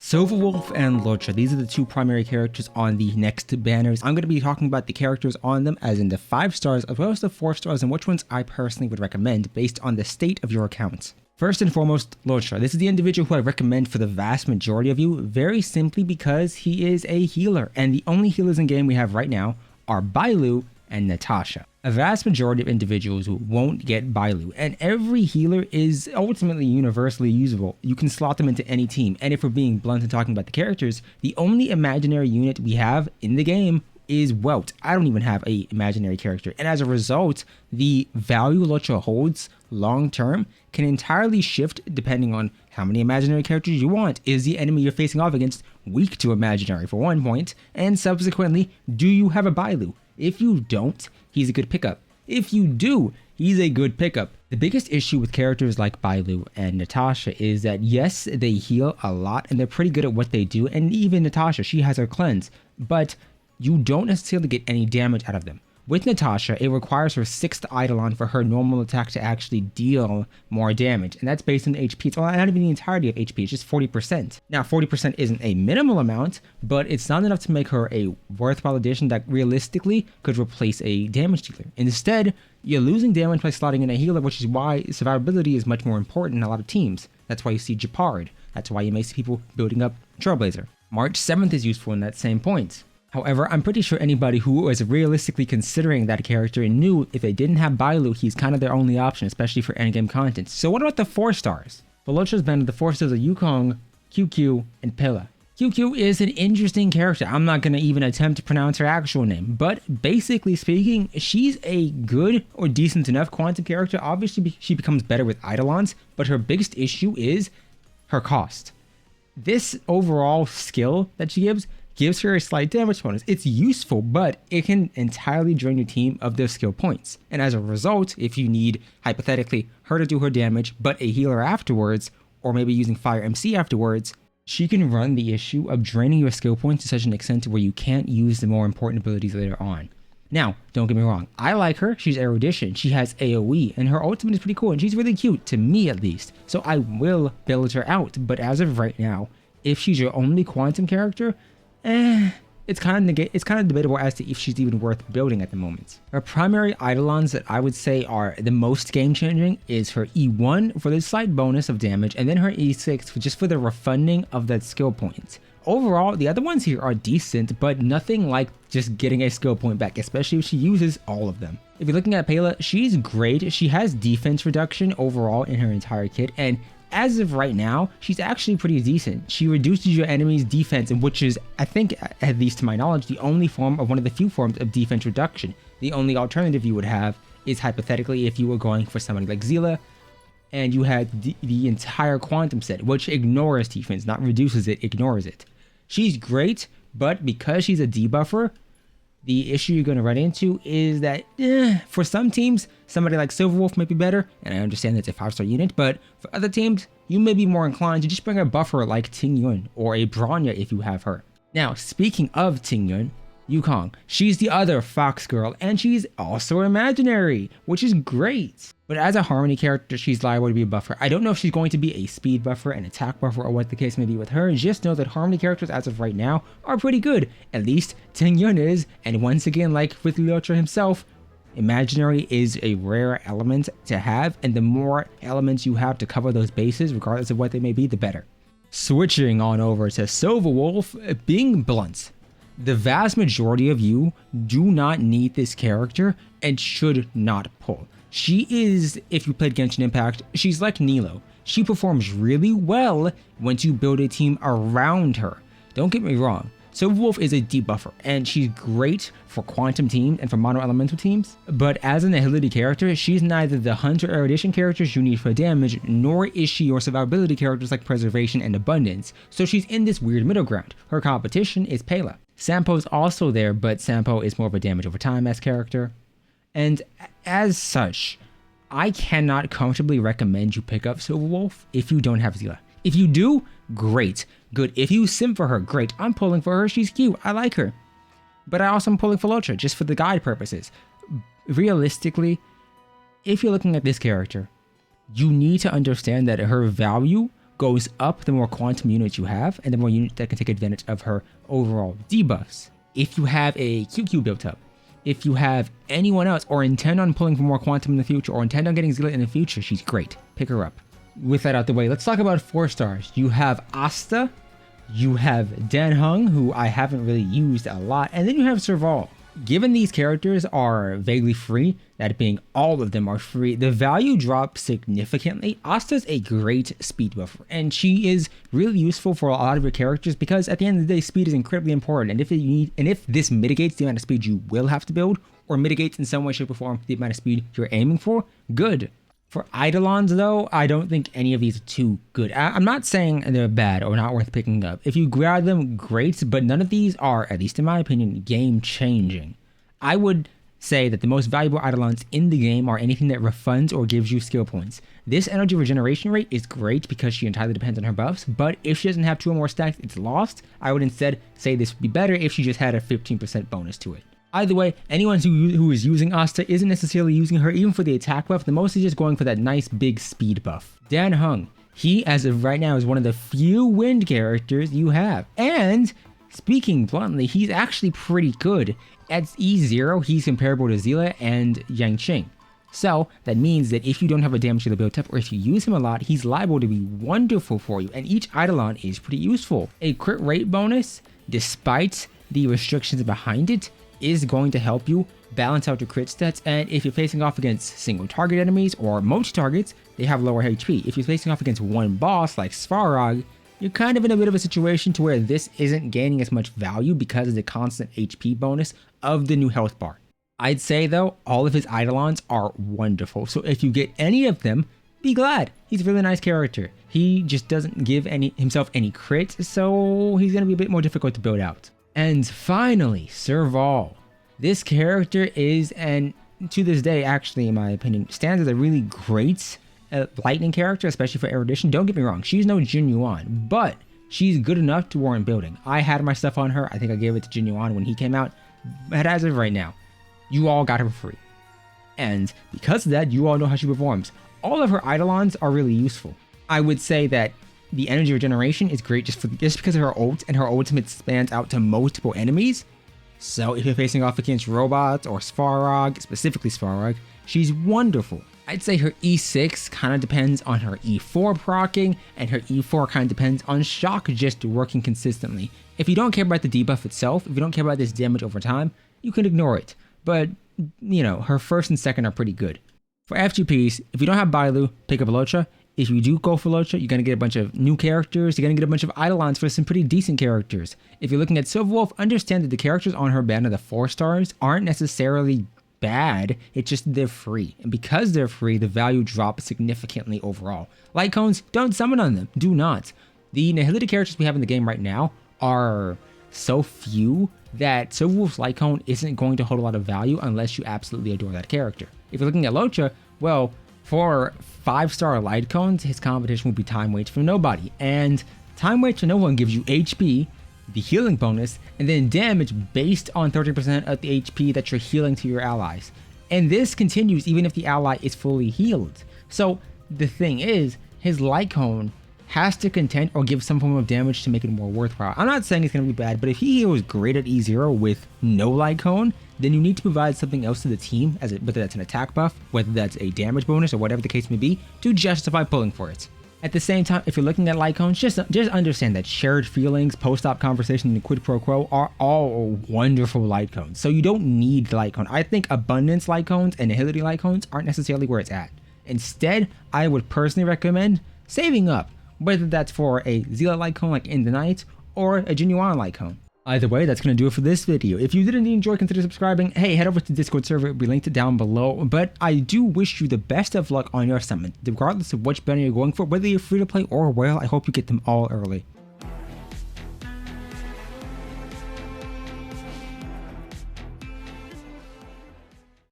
Silverwolf and Loucha, these are the two primary characters on the next banners. I'm going to be talking about the characters on them as in the 5 stars as well as the 4 stars and which ones I personally would recommend based on the state of your account. First and foremost, Loucha. This is the individual who I recommend for the vast majority of you, very simply because he is a healer, and the only healers in game we have right now are Bailu and Natasha. A vast majority of individuals won't get Bailu, and every healer is ultimately universally usable. You can slot them into any team, and if we're being blunt and talking about the characters, the only imaginary unit we have in the game is Welt. I don't even have a imaginary character, and as a result, the value Loucha holds long term can entirely shift depending on how many imaginary characters you want. Is the enemy you're facing off against weak to imaginary for 1 point, and subsequently, do you have a Bailu? If you don't, he's a good pickup. If you do, he's a good pickup. The biggest issue with characters like Bailu and Natasha is that yes, they heal a lot and they're pretty good at what they do, and even Natasha, she has her cleanse, but you don't necessarily get any damage out of them. With Natasha, it requires her 6th Eidolon for her normal attack to actually deal more damage, and that's based on HP. It's not even the entirety of HP, it's just 40%. Now, 40% isn't a minimal amount, but it's not enough to make her a worthwhile addition that realistically could replace a damage dealer. Instead, you're losing damage by slotting in a healer, which is why survivability is much more important in a lot of teams. That's why you see Japard. That's why you may see people building up Trailblazer. March 7th is useful in that same point. However, I'm pretty sure anybody who was realistically considering that character knew if they didn't have Bailu, he's kind of their only option, especially for endgame content. So what about the 4 stars? For Loucha's band, the 4 stars are Yukong, QQ, and Pilla. QQ is an interesting character. I'm not going to even attempt to pronounce her actual name, but basically speaking, she's a good or decent enough quantum character. Obviously, she becomes better with Eidolons, but her biggest issue is her cost. This overall skill that she gives her a slight damage bonus. It's useful, but it can entirely drain your team of their skill points. And as a result, if you need, hypothetically, her to do her damage, but a healer afterwards, or maybe using Fire MC afterwards, she can run the issue of draining your skill points to such an extent where you can't use the more important abilities later on. Now, don't get me wrong, I like her, she's erudition, she has AoE, and her ultimate is pretty cool, and she's really cute, to me at least, so I will build her out, but as of right now, if she's your only quantum character, it's kind of debatable as to if she's even worth building at the moment. Her primary Eidolons that I would say are the most game-changing is her E1 for the slight bonus of damage, and then her E6 just for the refunding of that skill point. Overall, the other ones here are decent, but nothing like just getting a skill point back, especially if she uses all of them. If you're looking at Pela, she's great. She has defense reduction overall in her entire kit, and as of right now, she's actually pretty decent. She reduces your enemy's defense, which is, I think, at least to my knowledge, the only form of one of the few forms of defense reduction. The only alternative you would have is hypothetically if you were going for somebody like Zila, and you had the entire quantum set, which ignores defense, not reduces it, ignores it. She's great, but because she's a debuffer, the issue you're going to run into is that for some teams, somebody like Silverwolf might be better, and I understand that's a 5-star unit, but for other teams, you may be more inclined to just bring a buffer like Tingyun or a Bronya if you have her. Now, speaking of Tingyun, Yukong, she's the other fox girl, and she's also imaginary, which is great. But as a Harmony character, she's liable to be a buffer. I don't know if she's going to be a speed buffer, an attack buffer, or what the case may be with her. Just know that Harmony characters as of right now are pretty good. At least Tingyun is, and once again, like with Loucha himself, imaginary is a rare element to have, and the more elements you have to cover those bases, regardless of what they may be, the better. Switching on over to Silverwolf, being blunt, the vast majority of you do not need this character and should not pull. She is, if you played Genshin Impact, she's like Nilo. She performs really well once you build a team around her. Don't get me wrong, Silverwolf is a debuffer, and she's great for quantum teams and for mono elemental teams, but as an agility character, she's neither the hunter erudition characters you need for damage, nor is she your survivability characters like preservation and abundance, so she's in this weird middle ground. Her competition is Pela. Sampo's also there, but Sampo is more of a damage over time-esque character. And as such, I cannot comfortably recommend you pick up Silverwolf if you don't have Zila. If you do, great, good. If you sim for her, great. I'm pulling for her, she's cute, I like her. But I also am pulling for Loucha, just for the guide purposes. Realistically, if you're looking at this character, you need to understand that her value goes up the more quantum units you have, and the more units that can take advantage of her overall debuffs. If you have a QQ built up, if you have anyone else, or intend on pulling for more quantum in the future, or intend on getting Zealot in the future, she's great. Pick her up. With that out the way, let's talk about 4 stars. You have Asta, you have Dan Hung, who I haven't really used a lot, and then you have Serval. Given these characters are vaguely free, that being all of them are free, the value drops significantly. Asta's a great speed buffer, and she is really useful for a lot of your characters because at the end of the day, speed is incredibly important. And if this mitigates the amount of speed you will have to build, or mitigates in some way, shape, or form the amount of speed you're aiming for, good. For Eidolons though, I don't think any of these are too good. I'm not saying they're bad or not worth picking up. If you grab them, great, but none of these are, at least in my opinion, game changing. I would say that the most valuable Eidolons in the game are anything that refunds or gives you skill points. This energy regeneration rate is great because she entirely depends on her buffs, but if she doesn't have 2 or more stacks, it's lost. I would instead say this would be better if she just had a 15% bonus to it. Either way, anyone who is using Asta isn't necessarily using her even for the attack buff, they're mostly just going for that nice big speed buff. Dan Hung, he as of right now is one of the few wind characters you have. And speaking bluntly, he's actually pretty good. At E0, he's comparable to Zila and Yang Qing. So that means that if you don't have a damage dealer built up, or if you use him a lot, he's liable to be wonderful for you, and each Eidolon is pretty useful. A crit rate bonus, despite the restrictions behind it, is going to help you balance out your crit stats, and if you're facing off against single target enemies or multi-targets, they have lower HP. If you're facing off against one boss like Svarog, you're kind of in a bit of a situation to where this isn't gaining as much value because of the constant HP bonus of the new health bar. I'd say though, all of his Eidolons are wonderful, so if you get any of them, be glad. He's a really nice character. He just doesn't give himself any crit, so he's going to be a bit more difficult to build out. And finally, Serval. This character is, and to this day actually in my opinion, stands as a really great lightning character, especially for erudition. Don't get me wrong, she's no Jin Yuan, but she's good enough to warrant building. I had my stuff on her. I think I gave it to Jin Yuan when he came out, but as of right now, you all got her for free. And because of that, you all know how she performs. All of her Eidolons are really useful. I would say that the energy regeneration is great just because of her ult, and her ultimate spans out to multiple enemies. So if you're facing off against robots or Svarog, specifically Svarog, she's wonderful. I'd say her E6 kind of depends on her E4 proccing, and her E4 kind of depends on shock just working consistently. If you don't care about the debuff itself, if you don't care about this damage over time, you can ignore it. But, you know, her first and second are pretty good. For FGPs, if you don't have Bailu, pick up Loucha. If you do go for Loucha, you're going to get a bunch of new characters, you're going to get a bunch of Eidolons for some pretty decent characters. If you're looking at Silverwolf, understand that the characters on her banner, the 4 stars, aren't necessarily bad, it's just they're free. And because they're free, the value drops significantly overall. Light cones, don't summon on them, do not. The Nihility characters we have in the game right now are so few that Silverwolf's light cone isn't going to hold a lot of value unless you absolutely adore that character. If you're looking at Loucha, well, for 5-star light cones, his competition will be Time Waits for Nobody. And Time Waits for No One gives you HP, the healing bonus, and then damage based on 30% of the HP that you're healing to your allies. And this continues even if the ally is fully healed. So the thing is, his light cone has to contend or give some form of damage to make it more worthwhile. I'm not saying it's going to be bad, but if he was great at E0 with no light cone, then you need to provide something else to the team, whether that's an attack buff, whether that's a damage bonus, or whatever the case may be, to justify pulling for it. At the same time, if you're looking at light cones, just understand that shared feelings, post-op conversation, and quid pro quo are all wonderful light cones. So you don't need light cone. I think abundance light cones and nihility light cones aren't necessarily where it's at. Instead, I would personally recommend saving up, whether that's for a Zila light cone like in the night, or a Jin Yuan light cone. Either way, that's going to do it for this video. If you did indeed enjoy, consider subscribing. Hey, head over to the Discord server, it'll be linked down below. But I do wish you the best of luck on your summon, regardless of which banner you're going for, whether you're free to play or whale. I hope you get them all early.